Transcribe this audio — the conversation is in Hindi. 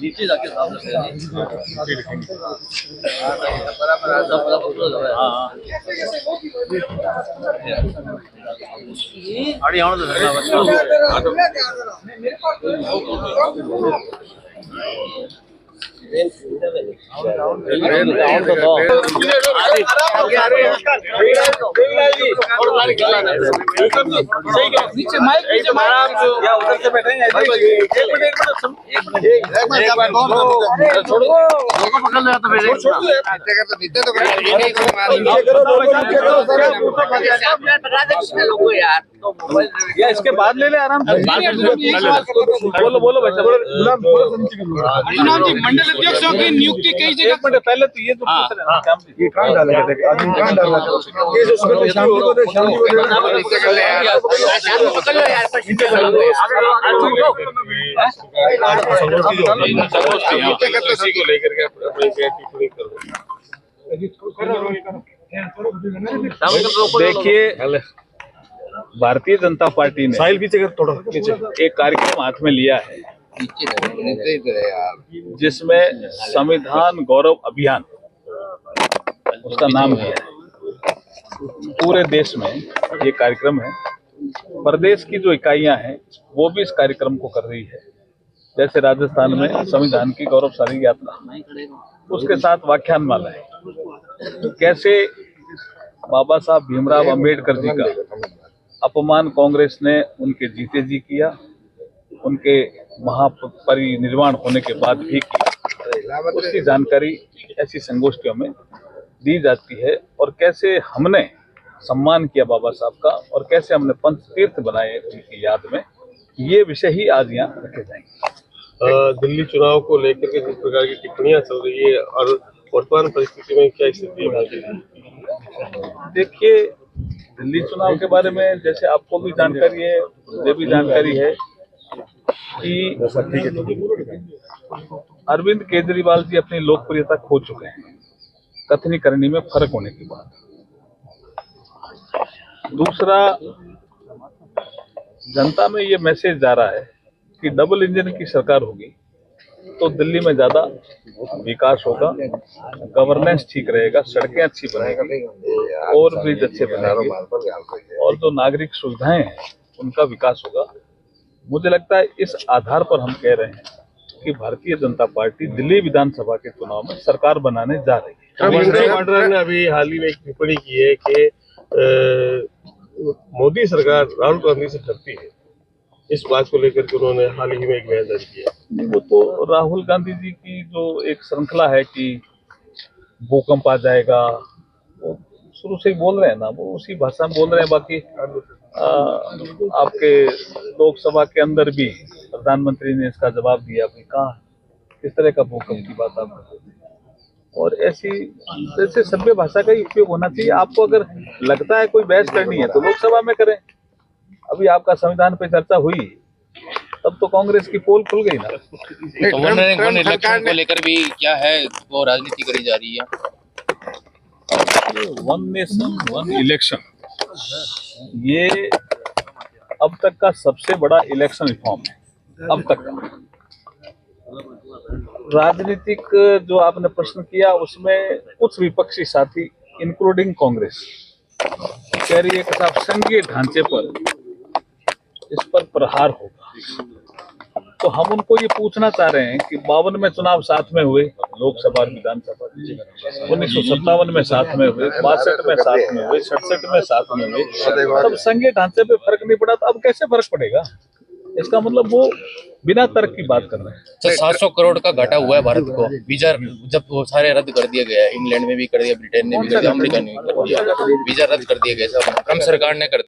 नीचे जाके साफ बराबर आड़ी आने नीचे माइक या उधर से बैठेंगे छोड़ो पकड़ लिया तो फिर या इसके बाद ले ले आराम से बोलो बोलो बच्चा मंडल अध्यक्षों की नियुक्ति कई जगह पहले तो ये तो ये कहाँ डालेगा आदमी कहाँ डालेगा ये जो उसमें तो शांति को दे शांति को देखिए भारतीय जनता पार्टी ने साहिल पीछे थोड़ा नीचे एक कार्यक्रम हाथ में लिया है जिसमें संविधान गौरव अभियान उसका नाम है। पूरे देश में ये कार्यक्रम है। प्रदेश की जो इकाइयां हैं वो भी इस कार्यक्रम को कर रही है। जैसे राजस्थान में संविधान की गौरवशाली यात्रा, उसके साथ व्याख्यानमाला है। कैसे बाबा साहब भीमराव अंबेडकर जी का अपमान कांग्रेस ने उनके जीते जी किया, उनके महापरिनिर्वाण होने के बाद भी किया, उसकी जानकारी ऐसी संगोष्ठियों में दी जाती है। और कैसे हमने सम्मान किया बाबा साहब का और कैसे हमने पंच तीर्थ बनाए उनकी याद में, ये विषय ही आज यहाँ रखे जाएंगे। दिल्ली चुनाव को लेकर के जिस प्रकार की टिप्पणियां चल रही है और वर्तमान परिस्थिति में क्या स्थिति है? देखिए, दिल्ली चुनाव के बारे में जैसे आपको भी जानकारी है, मुझे भी जानकारी है कि अरविंद केजरीवाल जी अपनी लोकप्रियता खो चुके हैं कथनी करनी में फर्क होने के बाद। दूसरा, जनता में ये मैसेज जा रहा है कि डबल इंजन की सरकार होगी तो दिल्ली में ज्यादा विकास होगा, गवर्नेंस ठीक रहेगा, सड़कें अच्छी बनेगी और ब्रिज अच्छे बनेंगे और जो नागरिक सुविधाएं हैं उनका विकास होगा। मुझे लगता है इस आधार पर हम कह रहे हैं कि भारतीय जनता पार्टी दिल्ली विधानसभा के चुनाव में सरकार बनाने जा रही है। ने अभी हाल ही में एक टिप्पणी की है कि मोदी सरकार राहुल गांधी से डरती है। इस बात को लेकर के उन्होंने हाल ही में एक बयान दर्ज किया। वो तो राहुल गांधी जी की जो एक श्रृंखला है कि भूकंप आ जाएगा, वो शुरू से ही बोल रहे हैं ना, वो उसी भाषा में बोल रहे हैं। बाकी आपके लोकसभा के अंदर भी प्रधानमंत्री ने इसका जवाब दिया कि कहाँ किस तरह का भूकंप की बात आप करते हैं। और ऐसी जैसे सभ्य भाषा का ही उपयोग होना चाहिए। आपको अगर लगता है कोई बहस करनी है तो लोकसभा में करें। अभी आपका संविधान पे चर्चा हुई तब तो कांग्रेस की पोल खुल गई ना। तो वन इलेक्शन को लेकर भी क्या है वो राजनीति करी जा रही है। वन नेशन वन इलेक्शन ये अब तक का सबसे बड़ा इलेक्शन रिफॉर्म है। अब तक का राजनीतिक जो आपने प्रश्न किया उसमें कुछ विपक्षी साथी इंक्लूडिंग कांग्रेस कह रही है कि साहब संघीय ढांचे पर इस पर प्रहार होगा। तो हम उनको ये पूछना चाह रहे हैं कि 52 में चुनाव साथ में हुए, लोकसभा और विधानसभा 1957 में साथ में हुए, 62 में साथ में हुए, 67 में साथ में हुए, तब संघीय ढांचे पे फर्क नहीं पड़ा। तो अब कैसे फर्क पड़ेगा? इसका मतलब वो बिना तर्क की बात कर रहे हैं। सर 700 करोड़ का घाटा हुआ है भारत को। वीजा जब वो सारे रद्द कर दिया गया, इंग्लैंड में भी कर दिया, ब्रिटेन ने भी कर दिया, अमेरिका ने भी कर दिया, वीजा रद्द कर दिया गया। ट्रम्प सरकार ने कर